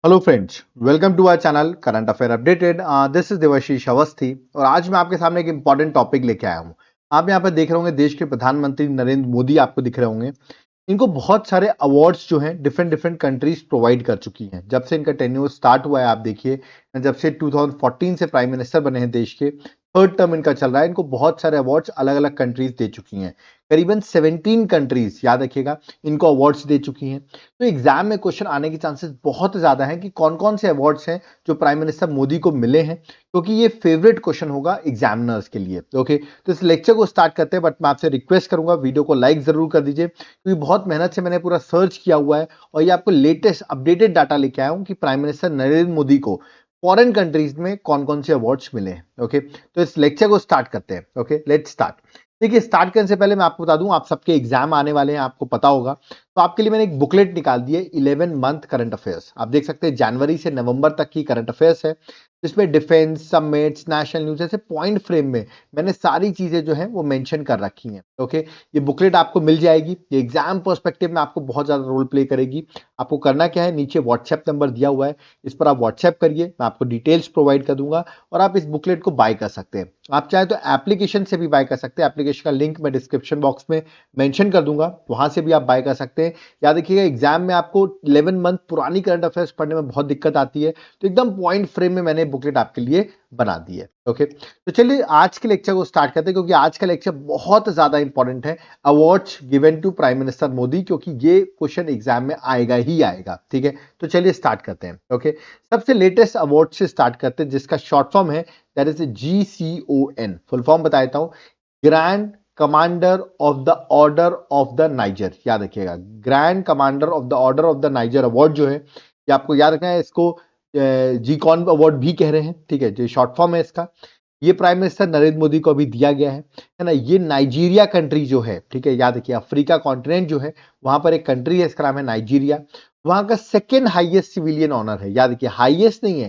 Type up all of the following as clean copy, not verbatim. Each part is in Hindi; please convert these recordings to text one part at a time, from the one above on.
Hello friends, welcome to our channel current affair updated. This is Devashish Awasthi और आज मैं आपके सामने एक इंपॉर्टेंट टॉपिक लेके आया हूँ। आप यहाँ पर देख रहे होंगे देश के प्रधानमंत्री नरेंद्र मोदी आपको दिख रहे होंगे। इनको बहुत सारे अवार्ड्स जो हैं डिफरेंट डिफरेंट कंट्रीज प्रोवाइड कर चुकी हैं जब से इनका टेन्योर स्टार्ट हुआ है। आप देखिए, जब से 2014 से प्राइम मिनिस्टर बने हैं देश के, थर्ड टर्म इनका चल रहा है। इनको बहुत सारे अवार्ड्स अलग अलग कंट्रीज दे चुकी हैं। करीबन 17 कंट्रीज, याद रखिएगा, इनको अवार्ड्स दे चुकी हैं। तो एग्जाम में क्वेश्चन आने के चांसेस बहुत ज्यादा हैं कि कौन कौन से अवार्ड्स हैं जो प्राइम मिनिस्टर मोदी को मिले हैं, क्योंकि ये फेवरेट क्वेश्चन होगा एग्जामिनर्स के लिए। ओके, तो इस लेक्चर को स्टार्ट करते हैं, बट मैं आपसे रिक्वेस्ट करूंगा वीडियो को लाइक जरूर कर दीजिए, क्योंकि बहुत मेहनत से मैंने पूरा सर्च किया हुआ है और ये आपको लेटेस्ट अपडेटेड डाटा लेके आया हूं कि प्राइम मिनिस्टर नरेंद्र मोदी को फॉरेन कंट्रीज में कौन कौन से अवार्ड्स मिले हैं। ओके, तो इस लेक्चर को स्टार्ट करते हैं। Okay, let's start. देखिए, स्टार्ट करने से पहले मैं आपको बता दूं, आप सबके एग्जाम आने वाले हैं, आपको पता होगा। तो आपके लिए मैंने एक बुकलेट निकाल दी है, 11 मंथ करंट अफेयर्स। आप देख सकते हैं जनवरी से नवंबर तक की करंट अफेयर्स है, जिसमें डिफेंस, समिट्स, नेशनल न्यूज ऐसे पॉइंट फ्रेम में मैंने सारी चीजें जो है वो मेंशन कर रखी हैं। ओके, ये बुकलेट आपको मिल जाएगी। ये एग्जाम पर्सपेक्टिव में आपको बहुत ज्यादा रोल प्ले करेगी। आपको करना क्या है, नीचे व्हाट्सएप नंबर दिया हुआ है, इस पर आप व्हाट्सएप करिए, मैं आपको डिटेल्स प्रोवाइड कर दूंगा और आप इस बुकलेट को बाय कर सकते हैं। आप चाहे तो एप्लीकेशन से भी बाय कर सकते हैं। एप्लीकेशन का लिंक मैं डिस्क्रिप्शन बॉक्स में मेंशन कर दूंगा, वहां से भी आप बाय कर सकते हैं। याद रखिएगा, एग्जाम में आपको 11 मंथ पुरानी करंट अफेयर्स पढ़ने में बहुत दिक्कत आती है, तो एकदम पॉइंट फ्रेम में मैंने बुकलेट आपके लिए बना दी है। ओके, तो चलिए आज के लेक्चर को स्टार्ट करते हैं, क्योंकि आज का लेक्चर बहुत ज्यादा इंपॉर्टेंट है। Awards given to prime minister Modi, क्योंकि ये क्वेश्चन एग्जाम में आएगा ही आएगा। ठीक है, तो चलिए स्टार्ट करते हैं। ओके, सबसे लेटेस्ट अवार्ड से स्टार्ट करते हैं, जिसका शॉर्ट फॉर्म है, that is GCON। Full form बता देता हूं, grand commander of the order of the niger. याद रखिएगा, grand commander of the order of the niger award जो है, ये आपको याद रखना है। इसको जीकॉन अवार्ड भी कह रहे हैं। ठीक है, जो शॉर्ट फॉर्म है इसका, ये प्राइम मिनिस्टर नरेंद्र मोदी को अभी दिया गया है ना। ये नाइजीरिया कंट्री जो है, ठीक है, याद रखिए, अफ्रीका कॉन्टिनेंट जो है, वहां पर एक कंट्री है, इसका नाम है नाइजीरिया। वहां का सेकेंड हाईएस्ट सिविलियन ऑनर है। याद रखिए, हाईएस्ट नहीं है,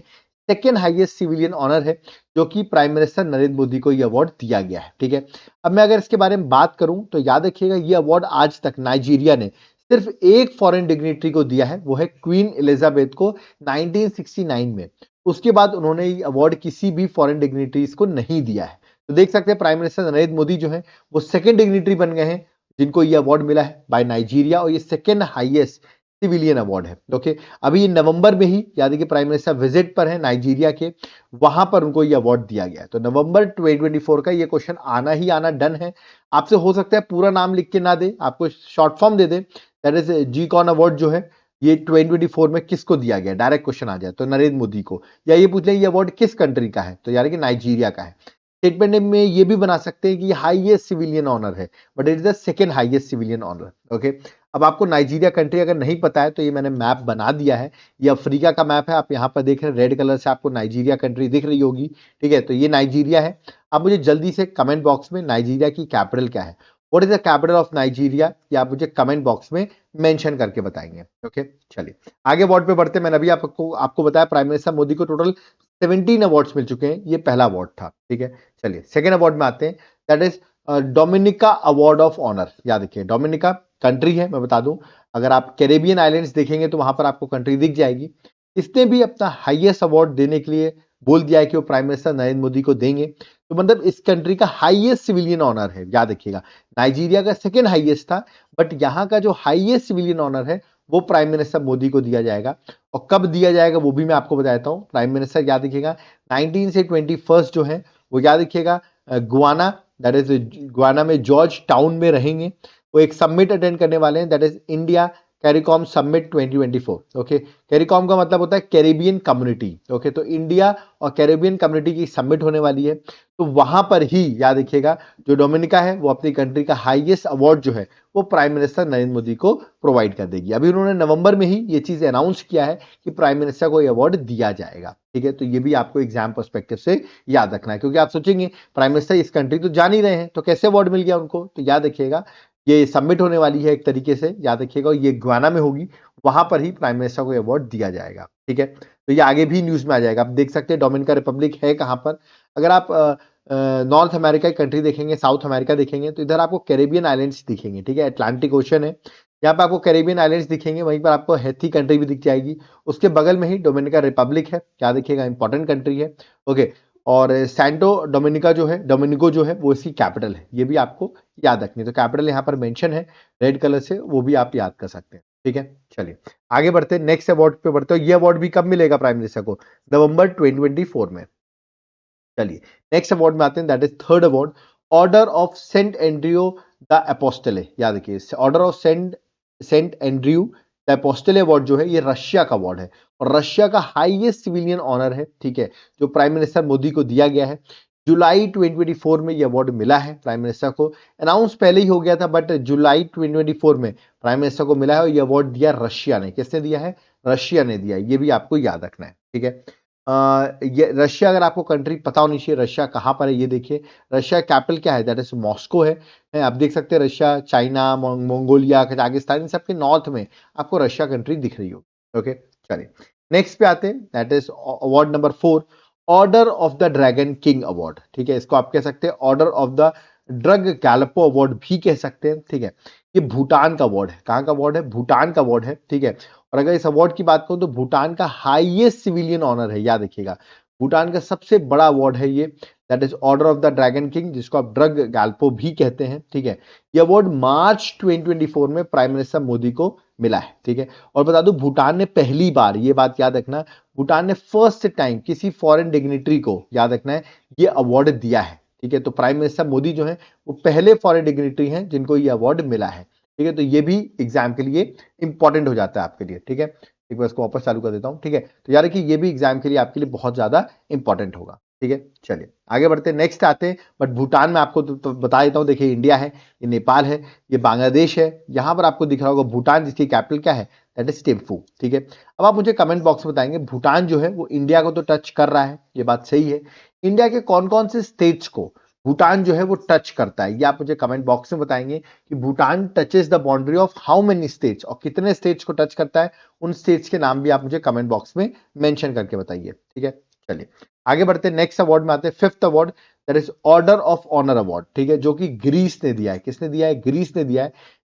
सेकेंड हाईएस्ट सिविलियन ऑनर है, जो कि प्राइम मिनिस्टर नरेंद्र मोदी को यह अवार्ड दिया गया है। ठीक है, अब मैं अगर इसके बारे में बात करूं तो याद रखिएगा, यह अवार्ड आज तक नाइजीरिया ने सिर्फ एक फॉरेन डिग्निटरी को दिया है, वो है क्वीन एलिजाबेथ को 1969 में। उसके बाद उन्होंने ये अवार्ड किसी भी फॉरेन डिग्निटरीज को नहीं दिया है। तो देख सकते हैं प्राइम मिनिस्टर नरेंद्र मोदी जो है वो सेकेंड डिग्निटरी बन गए हैं जिनको ये अवार्ड मिला है बाय नाइजीरिया, और ये सेकेंड हाईएस्ट सिविलियन अवार्ड है। ओके, अभी नवंबर में ही, याद है कि प्राइम मिनिस्टर विजिट पर है नाइजीरिया के, वहां पर उनको ये अवार्ड दिया गया है। तो नवंबर 2024 का ये क्वेश्चन आना ही आना डन है। आपसे हो सकता है पूरा नाम लिख के ना दे, आपको शॉर्ट फॉर्म दे दे, दैट इज जीकॉन अवार्ड जो है, ये 2024 में किसको दिया गया, डायरेक्ट क्वेश्चन आ जाए तो नरेंद्र मोदी को। या ये पूछ लें ये अवार्ड किस कंट्री का है, तो यार कि नाइजीरिया का है। स्टेटमेंट में ये भी बना सकते हैं कि हाईएस्ट सिविलियन ऑनर है, but it is the second highest civilian honour. Okay, अब आपको नाइजीरिया कंट्री अगर नहीं पता है तो ये मैंने मैप बना दिया है। ये अफ्रीका का मैप है, आप यहाँ पर देख रहे हैं, रेड कलर से आपको नाइजीरिया कंट्री दिख रही होगी। ठीक है, तो ये नाइजीरिया है। आप मुझे जल्दी से कमेंट बॉक्स में नाइजीरिया की कैपिटल क्या है, what is the capital of Nigeria, ये आप मुझे कमेंट बॉक्स में मेंशन करके बताएंगे। ओके, चलिए आगे अवार्ड पे बढ़ते हैं। मैंने अभी आपको बताया प्राइम मिनिस्टर मोदी को टोटल 17 अवार्ड्स मिल चुके हैं, ये पहला अवार्ड था। ठीक है, चलिए सेकेंड अवार्ड में आते हैं, that is Dominica award of honour. याद रखिए, डोमिनिका कंट्री है, मैं बता दूं, अगर आप कैरेबियन आइलैंड्स देखेंगे तो वहां पर आपको कंट्री दिख जाएगी। इसने भी अपना हाईएस्ट अवार्ड देने के लिए बोल दिया है कि वो प्राइम मिनिस्टर नरेंद्र मोदी को देंगे। तो मतलब इस कंट्री का हाईएस्ट सिविलियन ऑनर है। याद रखिएगा, नाइजीरिया का सेकेंड हाईएस्ट था, बट यहाँ का जो हाईएस्ट सिविलियन ऑनर है वो प्राइम मिनिस्टर मोदी को दिया जाएगा। और कब दिया जाएगा वो भी मैं आपको बता देता हूँ। प्राइम मिनिस्टर, याद रखिएगा, 19 से 21 जो है वो, याद रखिएगा, गुआना, दैट इज गुआना में जॉर्ज टाउन में रहेंगे। वो एक समिट अटेंड करने वाले हैं, that is India CARICOM summit 2024। Okay, CARICOM का मतलब होता है कैरेबियन कम्युनिटी। ओके, तो इंडिया और कैरेबियन कम्युनिटी की समिट होने वाली है। तो वहां पर ही, याद रखिएगा, जो डोमिनिका है वो अपनी कंट्री का हाईएस्ट अवार्ड जो है वो प्राइम मिनिस्टर नरेंद्र मोदी को प्रोवाइड कर देगी। अभी उन्होंने नवंबर में ही ये चीज अनाउंस किया है कि प्राइम मिनिस्टर को ये अवार्ड दिया जाएगा। ठीक है, तो ये भी आपको एग्जाम पर्सपेक्टिव से याद रखना है, क्योंकि आप सोचेंगे प्राइम मिनिस्टर इस कंट्री तो जान ही रहे हैं, तो कैसे अवार्ड मिल गया उनको। तो याद रखिएगा, ये सबमिट होने वाली है एक तरीके से, याद रखिएगा, ये गुआना में होगी, वहां पर ही प्राइम मिनिस्टर को अवार्ड दिया जाएगा। ठीक है, तो ये आगे भी न्यूज में आ जाएगा। आप देख सकते हैं डोमिनिका रिपब्लिक है कहां पर। अगर आप नॉर्थ अमेरिका की कंट्री देखेंगे, साउथ अमेरिका देखेंगे, तो इधर आपको कैरेबियन आइलैंड्स दिखेंगे। ठीक है, अटलांटिक ओशन है, यहाँ पे आपको कैरेबियन आइलैंड्स दिखेंगे, वहीं पर आपको हैती कंट्री भी दिख जाएगी। उसके बगल में ही डोमिनिका रिपब्लिक है, क्या दिखेगा, इंपॉर्टेंट कंट्री है। ओके, और सैंटो डोमिनिका जो है, डोमिनिको जो है वो इसकी कैपिटल है, ये भी आपको याद रखनी है। तो कैपिटल यहाँ पर मेंशन है रेड कलर से, वो भी आप याद कर सकते हैं। ठीक है, चलिए आगे बढ़ते हैं, नेक्स्ट अवार्ड पे बढ़ते हैं। ये अवार्ड भी कब मिलेगा प्राइम मिनिस्टर को? नवंबर 2024 में। चलिए नेक्स्ट अवार्ड में आते हैं, that is third award, order of Saint Andrew the apostle. याद रखिए, order of Saint Andrew the apostle award जो है ये रशिया का अवार्ड है, और रशिया का हाईएस्ट सिविलियन ऑनर है। ठीक है, जो प्राइम मिनिस्टर मोदी को दिया गया है। जुलाई 2024 में ये अवार्ड मिला है प्राइम मिनिस्टर को। अनाउंस पहले ही हो गया था, बट जुलाई 2024 में प्राइम मिनिस्टर को मिला है, और ये अवार्ड दिया रशिया ने। किसने दिया है? रशिया ने दिया है, ये भी आपको याद रखना है। ठीक है, ये रशिया, अगर आपको कंट्री पता होनी चाहिए, रशिया कहाँ पर है ये देखिए। रशिया कैपिटल क्या है? दैट इज मॉस्को है। आप देख सकते हैं रशिया, चाइना, मंगोलिया, कजाकिस्तान, इन सबके नॉर्थ में आपको रशिया कंट्री दिख रही होगी। ओके, चलिए नेक्स्ट पे आते हैं, that is award number 4, order of the dragon king award. ठीक है, इसको आप कह सकते हैं order of the Druk Gyalpo award भी कह सकते हैं। ठीक है, ये भूटान का अवार्ड है। कहाँ का अवार्ड है? भूटान का अवार्ड है। ठीक है, और अगर इस अवार्ड की बात करूं तो भूटान का हाईएस्ट सिविलियन ऑनर है, याद रखिएगा। भूटान का सबसे बड़ा अवार्ड है ये, that is order of the dragon king, जिसको आप ड्रग गैल्पो भी कहते हैं। ठीक है, ये अवार्ड मार्च 2024 में प्राइम मिनिस्टर मोदी को मिला है। ठीक है, और बता दूं भूटान ने पहली बार, ये बात याद रखना, भूटान ने फर्स्ट टाइम किसी फॉरेन डिग्निटरी को, याद रखना है, ये अवार्ड दिया है। ठीक है, तो प्राइम मिनिस्टर मोदी जो है वो पहले फॉरेन डिग्निटरी हैं जिनको ये अवार्ड मिला है। ठीक है, तो ये भी एग्जाम के लिए इंपॉर्टेंट हो जाता है आपके लिए। ठीक है, एक बार इसको वापस चालू कर देता हूं। ठीक है, तो यार कि ये भी एग्जाम के लिए आपके लिए बहुत ज्यादा इंपॉर्टेंट होगा। ठीक है, चलिए आगे बढ़ते हैं, नेक्स्ट आते हैं। बट भूटान में आपको तो बता देता हूं, देखिए इंडिया है, ये नेपाल है, ये बांग्लादेश है। यहां पर आपको दिख रहा होगा भूटान, जिसकी कैपिटल क्या है? That is Thimphu. ठीक है, अब आप मुझे कमेंट बॉक्स में बताएंगे, भूटान जो है वो इंडिया को तो टच कर रहा है, ये बात सही है। इंडिया के कौन कौन से स्टेट्स को भूटान जो है वो टच करता है, ये आप मुझे कमेंट बॉक्स में बताएंगे कि Bhutan touches the boundary of how many states, और कितने स्टेट्स को टच करता है, उन स्टेट्स के नाम भी आप मुझे कमेंट बॉक्स में मेंशन करके बताइए। ठीक है, चलिए आगे बढ़ते हैं, नेक्स्ट अवार्ड में आते हैं, fifth award, that is order of honour award. ठीक है, जो कि ग्रीस ने दिया है। किसने दिया है? ग्रीस ने दिया है।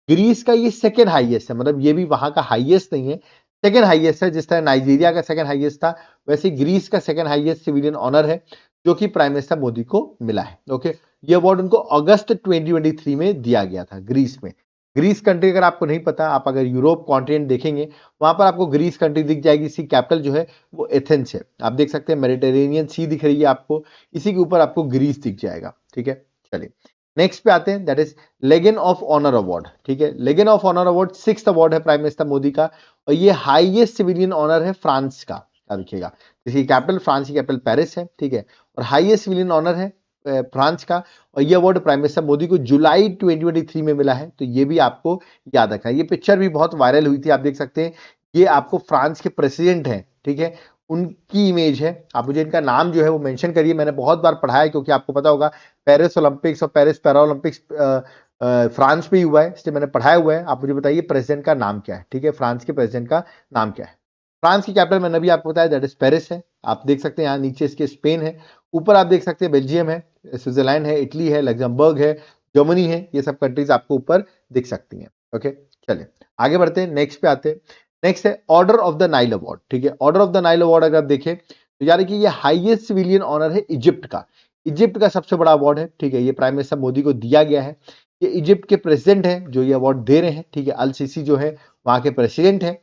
ग्रीस का ये सेकेंड हाईएस्ट है, मतलब ये भी वहां का हाईएस्ट नहीं है, सेकेंड हाईएस्ट है। जिस तरह नाइजीरिया का सेकेंड हाईएस्ट था, वैसे ग्रीस का सेकेंड हाईएस्ट सिविलियन ऑनर है, जो कि प्राइम मिनिस्टर मोदी को मिला है। ओके, ये अवार्ड उनको अगस्त 2023 में दिया गया था, ग्रीस में। ग्रीस कंट्री अगर आपको नहीं पता, आप अगर यूरोप कॉन्टिनेंट देखेंगे, वहां पर आपको ग्रीस कंट्री दिख जाएगी। इसकी कैपिटल जो है वो एथेंस है। आप देख सकते हैं मेडिटेरेनियन सी दिख रही है आपको, इसी के ऊपर आपको ग्रीस दिख जाएगा। ठीक है, चलिए नेक्स्ट पे आते हैं, that is legion of honour award. ठीक है, legion of honour award sixth award है प्राइम मिनिस्टर मोदी का, और ये हाईएस्ट सिविलियन ऑनर है फ्रांस का। याद रखिएगा, इसकी कैपिटल, फ्रांस की कैपिटल पेरिस है। ठीक है, और हाईएस्ट सिविलियन ऑनर है फ्रांस का, और ये अवार्ड प्राइम मिनिस्टर मोदी को जुलाई 2023 में मिला है। तो ये भी आपको याद रखना है। ये पिक्चर भी बहुत वायरल हुई थी, आप देख सकते हैं, ये आपको फ्रांस के प्रेसिडेंट हैं। ठीक है, उनकी इमेज है। आप मुझे इनका नाम जो है वो मेंशन करिए, मैंने बहुत बार पढ़ा है, क्योंकि आपको पता होगा पेरिस ओलंपिक्स और पेरिस पैरा ओलंपिक्स फ्रांस में ही हुआ है, इसलिए मैंने पढ़ाया हुआ है। आप मुझे बताइए प्रेसिडेंट का नाम क्या है? ठीक है, फ्रांस के प्रेसिडेंट का नाम क्या है? फ्रांस की कैपिटल मैंने भी आपको बताया, दैट इज पेरिस है। आप देख सकते हैं यहाँ नीचे इसके स्पेन है, ऊपर आप देख सकते हैं बेल्जियम है, स्विट्जरलैंड है, इटली है, लग्जमबर्ग है, जर्मनी है। ये सब कंट्रीज आपको ऊपर दिख सकती हैं। ओके, चलिए आगे बढ़ते हैं, नेक्स्ट पे आते हैं। नेक्स्ट है order of the Nile award. ठीक है, order of the Nile award अगर आप देखें तो यानी कि ये हाईएस्ट सिविलियन ऑनर है इजिप्ट का। इजिप्ट का सबसे बड़ा अवार्ड है। ठीक है, ये प्राइम मिनिस्टर मोदी को दिया गया है। ये इजिप्ट के प्रेसिडेंट हैं जो ये अवार्ड दे रहे हैं। ठीक है, अल सीसी जो है वहां के प्रेसिडेंट है।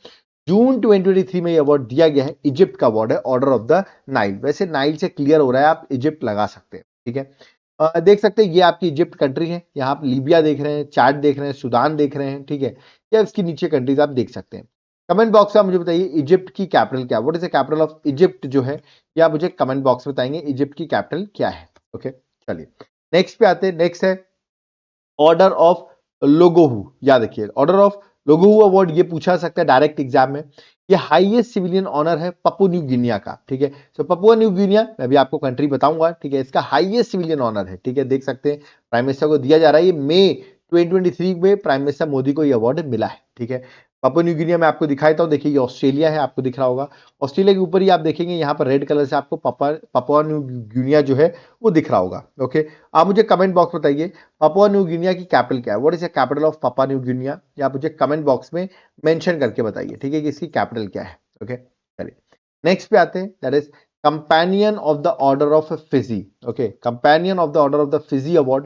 जून 2023 में ये अवार्ड दिया गया है, इजिप्ट का अवार्ड है, ऑर्डर ऑफ द नाइल। वैसे नाइल से क्लियर हो रहा है, आप इजिप्ट लगा सकते हैं। ठीक है, देख सकते हैं ये आपकी इजिप्ट कंट्री है। यहाँ आप लीबिया देख रहे हैं, चाड देख रहे हैं, सूडान देख रहे हैं। ठीक है, या इसके नीचे कंट्रीज आप देख सकते हैं। कमेंट बॉक्स में आप मुझे बताइए इजिप्ट की कैपिटल क्या, what is the capital of Egypt जो है, या मुझे कमेंट बॉक्स में बताएंगे इजिप्ट की कैपिटल क्या है। ओके, चलिए नेक्स्ट पे आते हैं। नेक्स्ट है ऑर्डर ऑफ लोगोहू। याद रखिए, ऑर्डर ऑफ लोगोहू अवार्ड ये पूछा सकता है डायरेक्ट एग्जाम में। ये हाईएस्ट सिविलियन ऑनर है पप्पू न्यू गिनिया का। ठीक है, तो पपुआ न्यू गिनिया, मैं भी आपको कंट्री बताऊंगा। ठीक है, इसका हाईएस्ट सिविलियन ऑनर है। ठीक है, देख सकते हैं प्राइम मिनिस्टर को दिया जा रहा है। ये मई 2023 में प्राइम मिनिस्टर मोदी को ये अवार्ड मिला है। ठीक है, पापुआ न्यू गिनिया में आपको दिखाई था, देखिए ये ऑस्ट्रेलिया है, आपको दिख रहा होगा। ऑस्ट्रेलिया के ऊपर ही आप देखेंगे यहाँ पर रेड कलर से आपको पापुआ न्यू गिनिया जो है वो दिख रहा होगा। ओके, आप मुझे कमेंट बॉक्स बताइए पापुआ न्यू गिनिया की कैपिटल क्या है, what is the capital of Papua new Guinea, या आप मुझे कमेंट बॉक्स में मेंशन करके बताइए, ठीक है, कि इसकी कैपिटल क्या है। ओके, चलिए नेक्स्ट पे आते हैं, that is companion of the order of Fiji. Okay, companion of the order of the Fiji award,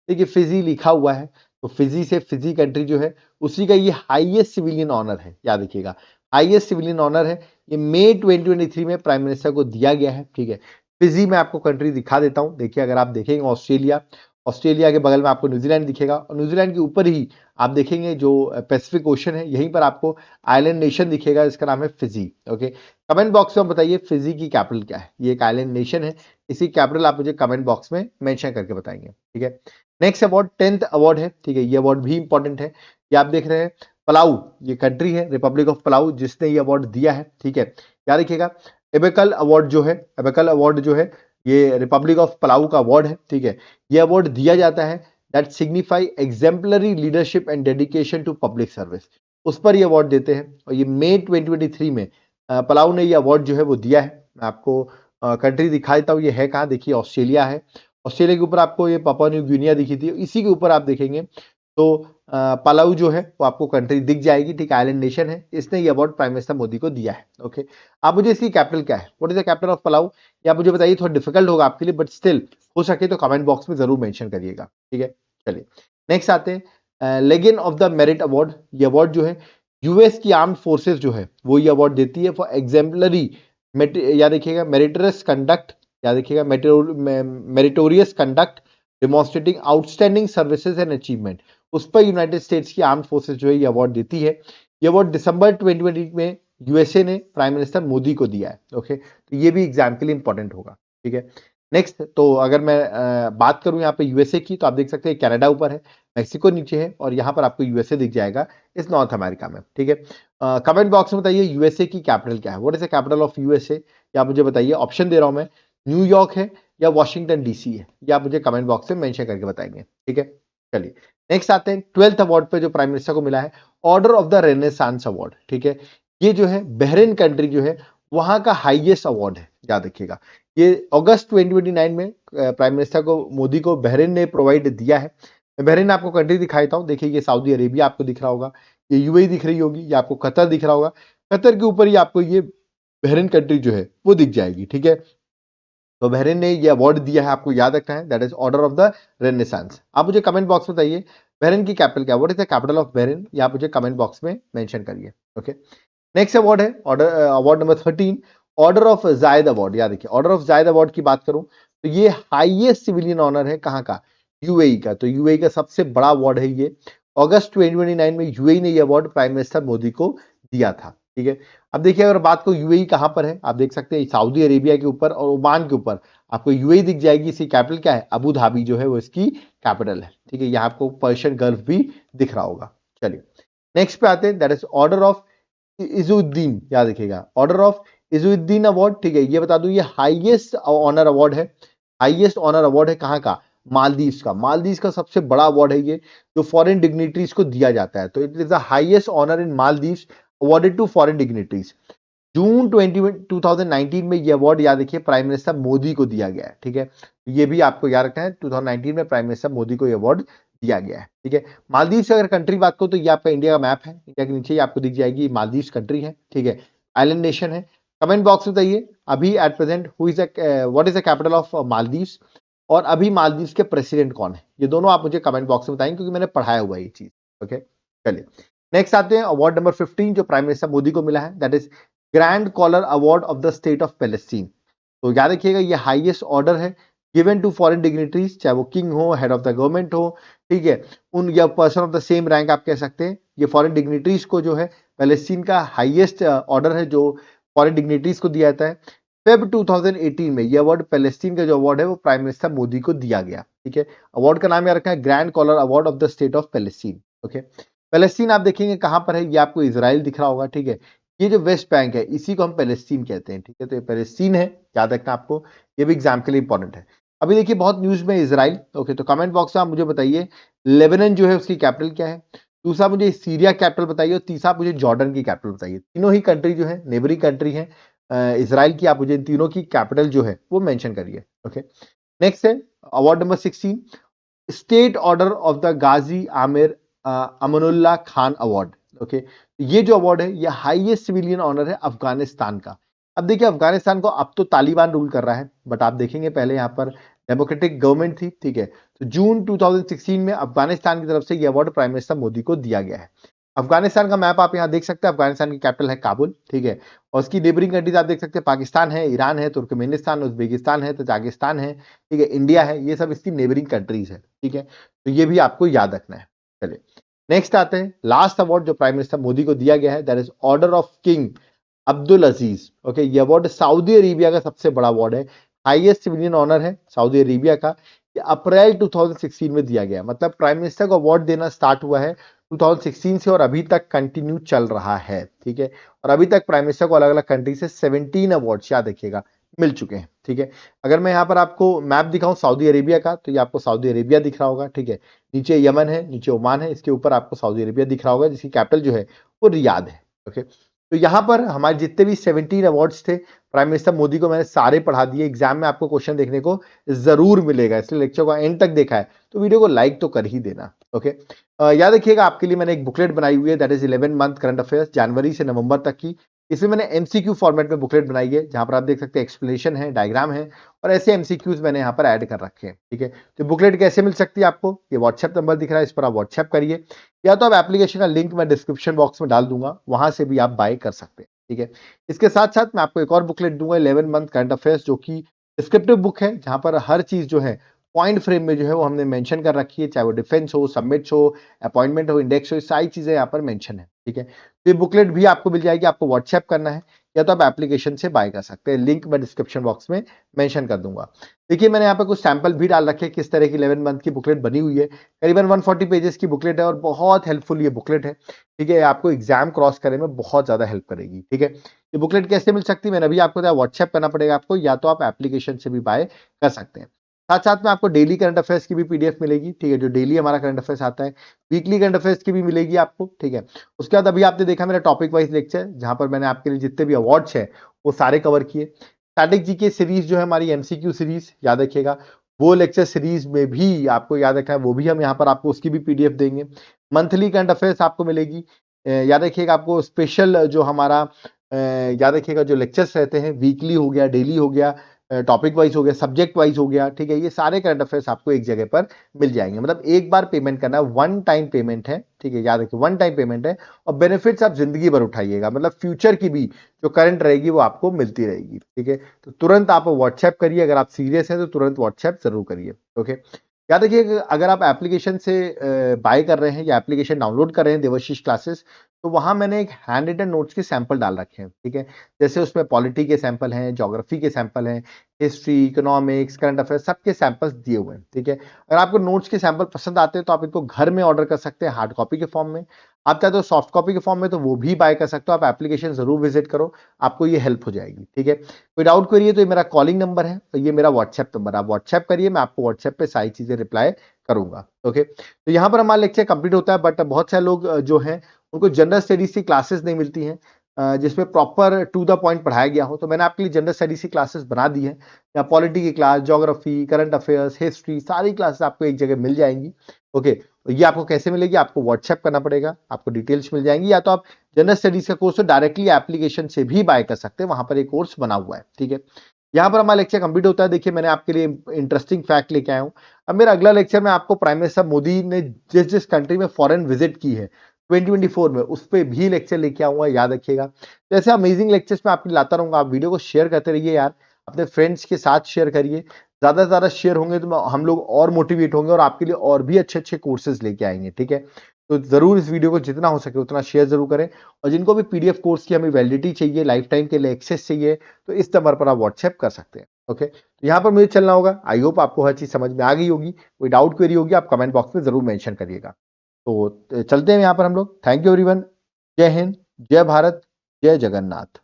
देखिए फिजी लिखा हुआ है, तो फिजी से फिजी कंट्री जो है उसी का ये हाईएस्ट सिविलियन ऑनर है, याद रखिएगा हाईएस्ट सिविलियन ऑनर है। ये मई 2023 में प्राइम मिनिस्टर को दिया गया है, ठीक है। फिजी में आपको कंट्री दिखा देता हूं, देखिए अगर आप देखेंगे ऑस्ट्रेलिया, ऑस्ट्रेलिया के बगल में आपको न्यूजीलैंड दिखेगा, और न्यूजीलैंड के ऊपर ही आप देखेंगे जो पैसिफिक ओशन है, यहीं पर आपको आइलैंड नेशन दिखेगा, इसका नाम है फिजी। ओके, कमेंट बॉक्स में बताइए फिजी की कैपिटल क्या है, ये एक आइलैंड नेशन है, इसकी कैपिटल आप मुझे कमेंट बॉक्स में मेंशन करके बताएंगे, ठीक है। नेक्स्ट अवार्ड 10th अवार्ड है, ठीक है, ये अवार्ड भी इंपॉर्टेंट है। ये आप देख रहे हैं पलाऊ, ये कंट्री है रिपब्लिक ऑफ पलाऊ जिसने ये अवार्ड दिया है, ठीक है, याद रखिएगा। एबेकल अवार्ड जो है, एबेकल अवार्ड जो है ये रिपब्लिक ऑफ पलाऊ का अवार्ड है, ठीक है। ये अवार्ड दिया जाता है that signify exemplary leadership and dedication to public service, उस पर ये अवार्ड देते हैं, और ये मई 2023 में पलाऊ ने ये अवार्ड जो है वो दिया है। मैं आपको कंट्री दिखा देता हूँ, ये है कहाँ, देखिए ऑस्ट्रेलिया है, ऑस्ट्रेलिया के ऊपर आपको ये पापुआ न्यू गिनिया दिखी थी, इसी के ऊपर आप देखेंगे तो पलाऊ जो है वो आपको कंट्री दिख जाएगी, ठीक, आइलैंड नेशन है, इसने ये अवार्ड प्राइम मिनिस्टर मोदी को दिया है। ओके, आप मुझे इसकी कैपिटल क्या है, what is the capital of Palau, या मुझे बताइए, थोड़ा डिफिकल्ट होगा आपके लिए बट स्टिल हो सके तो कमेंट बॉक्स में जरूर मेंशन करिएगा, ठीक है। चलिए नेक्स्ट आते हैं legend of the merit award. ये अवार्ड जो है यूएस की आर्म्ड फोर्सेस जो है वो ये अवार्ड देती है फॉर एग्जेम्पलरी, याद रखिएगा मेरिटोरियस कंडक्ट, याद रखिएगा meritorious conduct demonstrating outstanding services and achievement, उस पर यूनाइटेड स्टेट्स की आर्म्ड फोर्सेस जो है ये अवार्ड देती है। ये अवार्ड दिसंबर 2020 में यूएसए ने प्राइम मिनिस्टर मोदी को दिया है। ओके, तो ये भी एग्जाम के लिए इंपॉर्टेंट होगा, ठीक है। नेक्स्ट, तो अगर मैं बात करूं यहाँ पे यूएसए की, तो आप देख सकते हैं कनाडा ऊपर है, मेक्सिको नीचे है, और यहाँ पर आपको यूएसए दिख जाएगा इस नॉर्थ अमेरिका में, ठीक है। कमेंट बॉक्स में बताइए यूएसए की कैपिटल क्या है, what is the capital of USA, या मुझे बताइए, ऑप्शन दे रहा हूं मैं, न्यूयॉर्क है या वॉशिंगटन डीसी है, या आप मुझे कमेंट बॉक्स में मेंशन करके बताएंगे, ठीक है। चलिए नेक्स्ट आते हैं 12th अवार्ड पे जो प्राइम मिनिस्टर को मिला है, order of the renaissance award, ठीक है। ये जो है बहरीन कंट्री जो है वहां का हाईएस्ट अवार्ड है, याद रखिएगा। ये अगस्त 2029 में प्राइम मिनिस्टर को मोदी को बहरीन ने प्रोवाइड दिया है। मैं बहरीन आपको कंट्री दिखाता हूँ, देखिए ये सऊदी अरेबिया आपको दिख रहा होगा, ये यूएई दिख रही होगी, ये आपको कतर दिख रहा होगा, कतर के ऊपर ही आपको ये बहरीन कंट्री जो है वो दिख जाएगी, ठीक है। तो बहरीन ने ये अवार्ड दिया है, आपको याद रखना है, that is order of the renaissance. आप मुझे कमेंट बॉक्स में बताइए बहरीन की कैपिटल क्या है, what is the capital of Bahrain, या आप मुझे कमेंट बॉक्स में मेंशन करिए। ओके, नेक्स्ट अवार्ड है order award number 13, order of Zayed award. याद रखिए, ऑर्डर ऑफ जायद अवार्ड की बात करूं तो ये हाईएस्ट सिविलियन ऑनर है, कहां का, यूएई का। तो यूएई का सबसे बड़ा अवार्ड है ये, अगस्त 2029 में यूएई ने ये अवार्ड प्राइम मिनिस्टर मोदी को दिया था, ठीक है। अब देखिए अगर बात को यूएई कहां पर है, आप देख सकते हैं सऊदी अरेबिया के ऊपर और ओमान के ऊपर आपको यूएई दिख जाएगी, इसकी कैपिटल क्या है, अबू धाबी जो है वो इसकी कैपिटल है, ठीक है। यहाँ आपको पर्शियन गल्फ भी दिख रहा होगा। चलिए नेक्स्ट पे आते हैं, that is order of Izzuddin, याद रखिएगा, ऑर्डर ऑफ इजुद्दीन अवार्ड, ठीक है। ये बता दूं ये हाईएस्ट ऑनर अवार्ड है, हाईएस्ट ऑनर अवार्ड है कहां का, मालदीव्स का। मालदीव्स का सबसे बड़ा अवार्ड है ये, जो फॉरेन डिग्निटरीज को दिया जाता है। तो it is the highest honour in Maldives awarded to foreign dignitaries. June 2019 में ये अवार्ड, याद रखिए, प्राइम मिनिस्टर मोदी को दिया गया है, ठीक है। ये भी आपको याद रखना है, 2019 में प्राइम मिनिस्टर मोदी को ये अवार्ड दिया गया है, ठीक है। मालदीव से अगर कंट्री बात करो तो ये आपका इंडिया का मैप है, इंडिया के नीचे ही आपको दिख जाएगी मालदीव कंट्री है, ठीक है, आइलैंड नेशन है। कमेंट बॉक्स में बताइए अभी at present who is what is the capital of Maldives, और अभी मालदीव्स के प्रेसिडेंट कौन है, ये दोनों आप मुझे कमेंट बॉक्स में बताएंगे क्योंकि मैंने पढ़ाया हुआ है ये चीज। ओके, चलिए नेक्स्ट आते हैं अवार्ड नंबर 15 जो प्राइम मिनिस्टर मोदी को मिला है, that is grand collar award of the state of Palestine. तो याद रखिएगा ये हाईएस्ट ऑर्डर है गिवन टू फॉरेन डिग्निटरीज, चाहे वो किंग हो, हेड ऑफ द गवर्नमेंट हो, ठीक है, उन या person of the same rank आप कह सकते हैं। ये फॉरेन डिग्निटरीज को जो है पैलेस्टीन का हाईएस्ट ऑर्डर है जो फॉरेन डिग्निटरीज को दिया जाता है। फेब 2018 में ये अवार्ड पैलेस्टीन का जो अवार्ड है वो प्राइम मिनिस्टर मोदी को दिया गया, ठीक है। अवार्ड का नाम याद रखा है grand collar award of the state of Palestine. Okay, Palestine आप देखेंगे कहां पर है, ये आपको इजराइल दिख रहा होगा, ठीक है। ये जो वेस्ट बैंक है इसी को हम पैलेस्टीन कहते हैं, ठीक है। तो ये पैलेस्टीन है, याद रखना आपको, ये भी एग्जाम के लिए इंपॉर्टेंट है। अभी देखिए बहुत न्यूज में इजराइल। ओके, तो कमेंट बॉक्स में आप मुझे बताइए लेबनान जो है उसकी कैपिटल क्या है, दूसरा मुझे सीरिया कैपिटल बताइए और तीसरा मुझे जॉर्डन की कैपिटल बताइए। तीनों ही कंट्री जो है नेबरिंग कंट्री है इजराइल की। आप मुझे इन तीनों की कैपिटल जो है वो मेंशन करिए। ओके, नेक्स्ट है award number 16, state order of the Ghazi Aamir Amanullah Khan award. Okay, ये जो अवार्ड है ये हाईएस्ट सिविलियन ऑनर है अफगानिस्तान का। अब देखिए अफगानिस्तान को अब तो तालिबान रूल कर रहा है, बट आप देखेंगे पहले यहाँ पर डेमोक्रेटिक गवर्नमेंट थी, ठीक है। तो जून 2016 में अफगानिस्तान की तरफ से ये अवार्ड प्राइम मिनिस्टर मोदी को दिया गया है। अफगानिस्तान का मैप आप यहाँ देख सकते हैं, अफगानिस्तान की कैपिटल है काबुल, ठीक है। और उसकी नेबरिंग कंट्रीज आप देख सकते हैं, पाकिस्तान है, ईरान है, तुर्कमेनिस्तान, उज्बेकिस्तान है, तजाकिस्तान है, ठीक है, इंडिया है, ये सब इसकी नेबरिंग कंट्रीज है, ठीक है। तो ये भी आपको याद रखना है। चलिए नेक्स्ट आते हैं, लास्ट अवार्ड जो प्राइम मिनिस्टर मोदी को दिया गया है, that is order of king Abdul Aziz. Okay, ये अवार्ड सऊदी अरेबिया का सबसे बड़ा अवार्ड है, हाईएस्ट सिविलियन ऑनर है सऊदी अरेबिया का। ये अप्रैल 2016 में दिया गया, मतलब प्राइम मिनिस्टर को अवार्ड देना स्टार्ट हुआ है 2016 से और अभी तक कंटिन्यू चल रहा है, ठीक है। और अभी तक प्राइम मिनिस्टर को अलग अलग कंट्री से 17 अवार्ड याद रखिएगा मिल चुके हैं, ठीक है। अगर मैं यहाँ पर आपको मैप दिखाऊं सऊदी अरेबिया का, तो ये आपको सऊदी अरेबिया दिख रहा होगा, ठीक है। नीचे यमन है, नीचे ओमान है, इसके ऊपर आपको सऊदी अरेबिया दिख रहा होगा, जिसकी कैपिटल जो है वो रियाद है। ओके, तो यहाँ पर हमारे जितने भी 17 अवार्ड्स थे प्राइम मिनिस्टर मोदी को मैंने सारे पढ़ा दिए। एग्जाम में आपको क्वेश्चन देखने को जरूर मिलेगा, इसलिए लेक्चर को एंड तक देखा है तो वीडियो को लाइक तो कर ही देना। ओके, याद रखिएगा आपके लिए मैंने एक बुकलेट बनाई हुई है, that is 11 month current affairs जनवरी से नवंबर तक की। इसमें मैंने एमसीक्यू फॉर्मेट में बुकलेट बनाई है, जहां पर आप देख सकते हैं एक्सप्लेनेशन है, डायग्राम है और ऐसे एमसीक्यूज मैंने यहाँ पर ऐड कर रखे हैं, ठीक है। तो बुकलेट कैसे मिल सकती है आपको, ये व्हाट्सएप नंबर दिख रहा है, इस पर आप व्हाट्सएप करिए, या तो आप एप्लीकेशन का लिंक मैं डिस्क्रिप्शन बॉक्स में डाल दूंगा, वहां से भी आप बाय कर सकते हैं, ठीक है। इसके साथ साथ मैं आपको एक और बुकलेट दूंगा 11 मंथ करंट अफेयर्स, जो कि डिस्क्रिप्टिव बुक है, जहां पर हर चीज जो है पॉइंट फ्रेम में जो है वो हमने मेंशन कर रखी है, चाहे वो डिफेंस हो, सबमिट्स हो, अपॉइंटमेंट हो, इंडेक्स हो, सारी चीजें यहाँ पर मेंशन है, ठीक है। तो ये बुकलेट भी आपको मिल जाएगी, आपको व्हाट्सएप करना है या तो आप एप्लीकेशन से बाय कर सकते हैं, लिंक मैं डिस्क्रिप्शन बॉक्स में मेंशन कर दूंगा। देखिए मैंने यहाँ पे कुछ सैंपल भी डाल रखे हैं, किस तरह की 11 मंथ की बुकलेट बनी हुई है। करीबन 140 पेजेस की बुकलेट है और बहुत हेल्पफुल ये बुकलेट है, ठीक है। आपको एग्जाम क्रॉस करने में बहुत ज्यादा हेल्प करेगी, ठीक है। ये बुकलेट कैसे मिल सकती है मैंने अभी आपको बताया, व्हाट्सएप करना पड़ेगा आपको, या तो आप एप्लीकेशन से भी बाय कर सकते हैं। साथ साथ में आपको डेली करंट अफेयर्स की भी पीडीएफ मिलेगी, ठीक है, जो डेली हमारा करंट अफेयर्स आता है। वीकली करंट अफेयर्स की भी मिलेगी आपको, ठीक है। उसके बाद अभी आपने देखा मेरा टॉपिक वाइज लेक्चर, जहां पर मैंने आपके लिए जितने भी अवार्ड्स हैं वो सारे कवर किए। स्टैटिक जीके सीरीज जो है हमारी एमसीक्यू सीरीज, याद रखिएगा वो लेक्चर सीरीज में भी आपको याद रखना है, वो भी हम यहाँ पर आपको उसकी भी पीडीएफ देंगे। मंथली करंट अफेयर्स आपको मिलेगी, याद रखिएगा आपको स्पेशल जो हमारा याद रखिएगा जो लेक्चर्स रहते हैं, वीकली हो गया, डेली हो गया, टॉपिक वाइज हो गया, सब्जेक्ट वाइज हो गया, ठीक है। ये सारे करंट अफेयर्स आपको एक जगह पर मिल जाएंगे, मतलब एक बार पेमेंट करना है, वन टाइम पेमेंट है, ठीक है, याद रखिए वन टाइम पेमेंट है। और बेनिफिट्स आप जिंदगी भर उठाइएगा, मतलब फ्यूचर की भी जो करंट रहेगी वो आपको मिलती रहेगी, ठीक है। तो तुरंत आप व्हाट्सएप करिए, अगर आप सीरियस हैं तो तुरंत व्हाट्सएप जरूर करिए। ओके, याद रखिए अगर आप एप्लीकेशन से बाय कर रहे हैं या एप्लीकेशन डाउनलोड कर रहे हैं देवाशीष क्लासेस, तो वहां मैंने एक हैंड रिटन नोट्स के सैंपल डाल रखे हैं, ठीक है। जैसे उसमें पॉलिटी के सैंपल हैं, ज्योग्राफी के सैंपल हैं, हिस्ट्री, इकोनॉमिक्स, करंट अफेयर्स, सबके सैंपल्स दिए हुए हैं, ठीक है। अगर आपको नोट्स के सैंपल पसंद आते हैं तो आप इनको घर में ऑर्डर कर सकते हैं हार्ड कॉपी के फॉर्म में। आप चाहते हो सॉफ्ट कॉपी के फॉर्म में तो वो भी बाय कर सकते हो। आप एप्लीकेशन जरूर विजिट करो, आपको ये हेल्प हो जाएगी, ठीक है। कोई डाउट करिए तो ये मेरा कॉलिंग नंबर है, तो ये मेरा व्हाट्सएप नंबर, आप व्हाट्सएप करिए, मैं आपको व्हाट्सएप पे सारी चीजें रिप्लाई करूंगा। ओके, तो यहाँ पर हमारा लेक्चर कंप्लीट होता है, बट बहुत सारे लोग जो हैं उनको जनरल स्टडीज की क्लासेस नहीं मिलती हैं, जिसमें प्रॉपर टू द पॉइंट पढ़ाया गया हो, तो मैंने आपके लिए जनरल स्टडीज की क्लासेस बना दी है। या पॉलिटी की class, geography, current affairs, history, सारी क्लासेस आपको एक जगह मिल जाएंगी। ओके, तो ये आपको कैसे मिलेगी, आपको व्हाट्सएप करना पड़ेगा, आपको डिटेल्स मिल जाएंगी, या तो आप जनरल स्टडीज का कोर्स डायरेक्टली एप्लीकेशन से भी बाय कर सकते हैं, वहां पर एक कोर्स बना हुआ है, ठीक है। यहाँ पर हमारा लेक्चर कंप्लीट होता है। देखिए मैंने आपके लिए इंटरेस्टिंग फैक्ट लेके आया हूँ। अब मेरा अगला लेक्चर में आपको प्राइम मिनिस्टर मोदी ने जिस जिस कंट्री में फॉरेन विजिट की है 2024 में, उस पर भी लेक्चर लेके आऊंगा, याद रखिएगा। तो ऐसे अमेजिंग लेक्चर्स में आपको लाता रहूंगा। आप वीडियो को शेयर करते रहिए यार, अपने फ्रेंड्स के साथ शेयर करिए, ज्यादा से ज्यादा शेयर होंगे तो हम लोग और मोटिवेट होंगे और आपके लिए और भी अच्छे अच्छे कोर्सेज लेके आएंगे, ठीक है। तो जरूर इस वीडियो को जितना हो सके उतना शेयर जरूर करें। और जिनको भी पीडीएफ कोर्स की हमें वैलिडिटी चाहिए, लाइफ टाइम के लिए एक्सेस चाहिए, तो इस नंबर पर आप व्हाट्सएप कर सकते हैं। ओके, तो यहाँ पर मुझे चलना होगा। आई होप आपको हर चीज समझ में आ गई होगी। कोई डाउट क्वेरी होगी आप कमेंट बॉक्स में जरूर मेंशन करिएगा। तो चलते हैं यहाँ पर हम लोग। Thank you everyone. जय हिंद, जय भारत, जय जगन्नाथ।